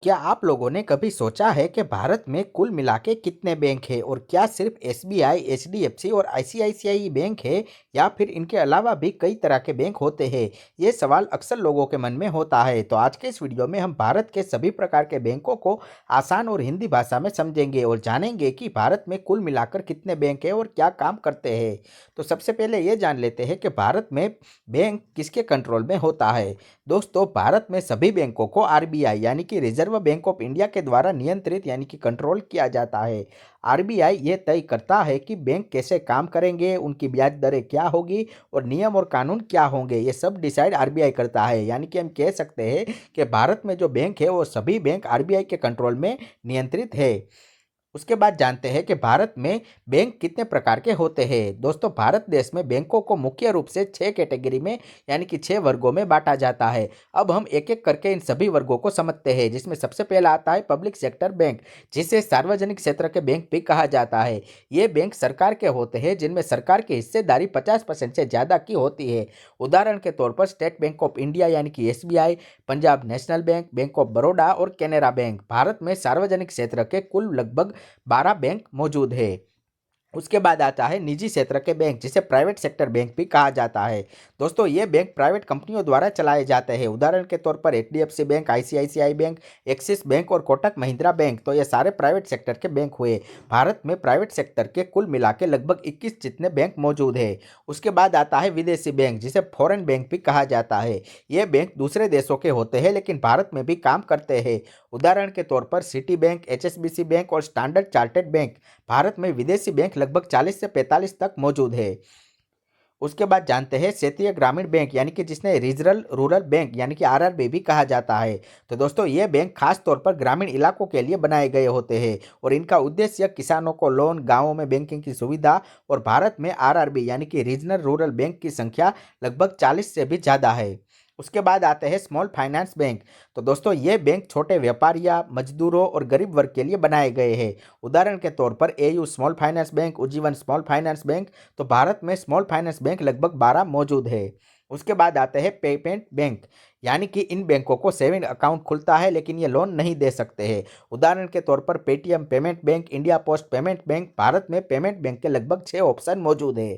क्या आप लोगों ने कभी सोचा है कि भारत में कुल मिला के कितने बैंक हैं और क्या सिर्फ एसबीआई, एचडीएफसी और आईसीआईसीआई बैंक है या फिर इनके अलावा भी कई तरह के बैंक होते हैं? ये सवाल अक्सर लोगों के मन में होता है। तो आज के इस वीडियो में हम भारत के सभी प्रकार के बैंकों को आसान और हिंदी भाषा में समझेंगे और जानेंगे कि भारत में कुल मिलाकर कितने बैंक हैं और क्या काम करते हैं। तो सबसे पहले ये जान लेते हैं कि भारत में बैंक किसके कंट्रोल में होता है। दोस्तों, भारत में सभी बैंकों को आरबीआई यानी कि रिजर्व बैंक ऑफ इंडिया के द्वारा नियंत्रित यानी कि कंट्रोल किया जाता है। आरबीआई ये तय करता है कि बैंक कैसे काम करेंगे, उनकी ब्याज दरें क्या होगी और नियम और कानून क्या होंगे। ये सब डिसाइड आरबीआई करता है। यानी कि हम कह सकते हैं कि भारत में जो बैंक है वो सभी बैंक आरबीआई के कंट्रोल में नियंत्रित है। उसके बाद जानते हैं कि भारत में बैंक कितने प्रकार के होते हैं। दोस्तों, भारत देश में बैंकों को मुख्य रूप से 6 कैटेगरी में यानी कि 6 वर्गों में बांटा जाता है। अब हम एक एक करके इन सभी वर्गों को समझते हैं, जिसमें सबसे पहला आता है पब्लिक सेक्टर बैंक, जिसे सार्वजनिक क्षेत्र के बैंक भी कहा जाता है। ये बैंक सरकार के होते हैं, जिनमें सरकार की हिस्सेदारी 50% से ज़्यादा की होती है। उदाहरण के तौर पर स्टेट बैंक ऑफ इंडिया यानी कि SBI, Punjab national bank, bank of Baroda और कैनरा बैंक। भारत में सार्वजनिक क्षेत्र के कुल लगभग 12 बैंक मौजूद है। उसके बाद आता है निजी क्षेत्र के बैंक, जिसे प्राइवेट सेक्टर बैंक भी कहा जाता है। दोस्तों, ये बैंक प्राइवेट कंपनियों द्वारा चलाए जाते हैं। उदाहरण के तौर पर HDFC bank, ICICI bank, axis bank और कोटक महिंद्रा बैंक। तो ये सारे प्राइवेट सेक्टर के बैंक हुए। भारत में प्राइवेट सेक्टर के कुल मिला के लगभग 21 जितने बैंक मौजूद है। उसके बाद आता है विदेशी बैंक, जिसे फॉरेन बैंक भी कहा जाता है। ये बैंक दूसरे देशों के होते हैं लेकिन भारत में भी काम करते हैं। उदाहरण के तौर पर सिटी बैंक, एचएसबीसी बैंक और स्टैंडर्ड चार्टर्ड बैंक। भारत में विदेशी बैंक लगभग 40 से 45 तक मौजूद है। उसके बाद जानते हैं क्षेत्रीय ग्रामीण बैंक यानी कि जिसने रीजनल रूरल बैंक यानी कि आरआरबी भी कहा जाता है। तो दोस्तों, ये बैंक खास तौर पर ग्रामीण इलाकों के लिए बनाए गए होते हैं और इनका उद्देश्य किसानों को लोन, गांवों में बैंकिंग की सुविधा। और भारत में आरआरबी यानी कि रीजनल रूरल बैंक की संख्या लगभग 40 से भी ज़्यादा है। उसके बाद आते हैं स्मॉल फाइनेंस बैंक। तो दोस्तों, ये बैंक छोटे व्यापारियों, मजदूरों और गरीब वर्ग के लिए बनाए गए हैं। उदाहरण के तौर पर AU small finance bank, Ujjivan small finance bank. तो भारत में स्मॉल फाइनेंस बैंक लगभग 12 मौजूद है। उसके बाद आते हैं पेमेंट बैंक, यानी कि इन बैंकों को सेविंग अकाउंट खुलता है लेकिन ये लोन नहीं दे सकते हैं। उदाहरण के तौर पर Paytm payment bank, India post payment bank. Bharat में पेमेंट बैंक के लगभग 6 ऑप्शन मौजूद है।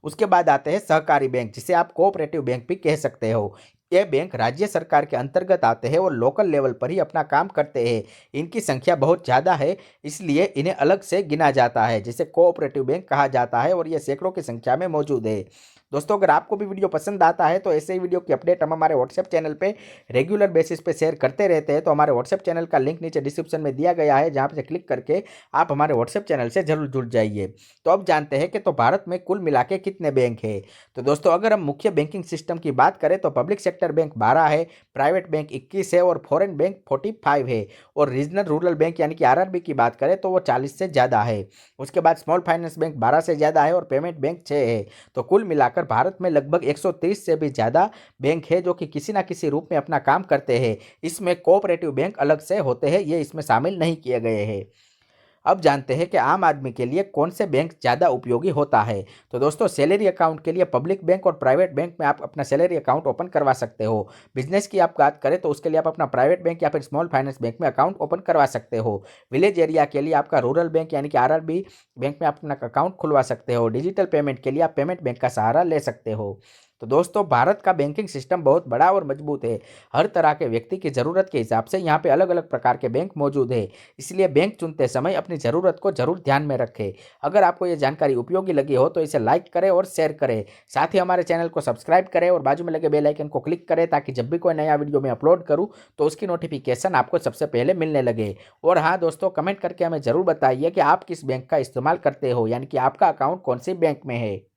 उसके बाद आते हैं सहकारी बैंक, जिसे आप कोऑपरेटिव बैंक भी कह सकते हो। ये बैंक राज्य सरकार के अंतर्गत आते हैं और लोकल लेवल पर ही अपना काम करते हैं। इनकी संख्या बहुत ज़्यादा है, इसलिए इन्हें अलग से गिना जाता है, जिसे कोऑपरेटिव बैंक कहा जाता है और ये सैकड़ों की संख्या में मौजूद है। दोस्तों, अगर आपको भी वीडियो पसंद आता है तो ऐसे ही वीडियो की अपडेट हम हमारे व्हाट्सएप चैनल पे रेगुलर बेसिस पे शेयर करते रहते हैं। तो हमारे व्हाट्सएप चैनल का लिंक नीचे डिस्क्रिप्शन में दिया गया है, जहाँ पे क्लिक करके आप हमारे व्हाट्सएप चैनल से जरूर जुड़ जाइए। तो अब जानते हैं कि तो भारत में कुल मिला के कितने बैंक है। तो दोस्तों, अगर हम मुख्य बैंकिंग सिस्टम की बात करें तो पब्लिक सेक्टर बैंक 12 है, प्राइवेट बैंक 21 है और फॉरेन बैंक 45 है। और रीजनल रूरल बैंक यानी कि आरआरबी की बात करें तो वो 40 से ज़्यादा है। उसके बाद स्मॉल फाइनेंस बैंक 12 से ज़्यादा है और पेमेंट बैंक 6 है। तो कुल मिलाकर भारत में लगभग 130 से भी ज़्यादा बैंक है जो कि किसी ना किसी रूप में अपना काम करते हैं। इसमें कोऑपरेटिव बैंक अलग से होते हैं, ये इसमें शामिल नहीं किए गए हैं। अब जानते हैं कि आम आदमी के लिए कौन से बैंक ज़्यादा उपयोगी होता है। तो दोस्तों, सैलरी अकाउंट के लिए पब्लिक बैंक और प्राइवेट बैंक में आप अपना सैलरी अकाउंट ओपन करवा सकते हो। बिजनेस की आप बात करें तो उसके लिए आप अपना प्राइवेट बैंक या फिर स्मॉल फाइनेंस बैंक में अकाउंट ओपन करवा सकते हो। विलेज एरिया के लिए आपका रूरल बैंक यानी कि आरआरबी बैंक में अपना अकाउंट खुलवा सकते हो। डिजिटल पेमेंट के लिए आप पेमेंट बैंक का सहारा ले सकते हो। तो दोस्तों, भारत का बैंकिंग सिस्टम बहुत बड़ा और मजबूत है। हर तरह के व्यक्ति की ज़रूरत के हिसाब से यहाँ पे अलग अलग प्रकार के बैंक मौजूद है। इसलिए बैंक चुनते समय अपनी ज़रूरत को जरूर ध्यान में रखें। अगर आपको ये जानकारी उपयोगी लगी हो तो इसे लाइक करें और शेयर करें। साथ ही हमारे चैनल को सब्सक्राइब करें और बाजू में लगे बेल आइकन को क्लिक करें, ताकि जब भी कोई नया वीडियो मैं अपलोड करूं तो उसकी नोटिफिकेशन आपको सबसे पहले मिलने लगे। और हाँ दोस्तों, कमेंट करके हमें ज़रूर बताइए कि आप किस बैंक का इस्तेमाल करते हो, यानी कि आपका अकाउंट कौन सी बैंक में है।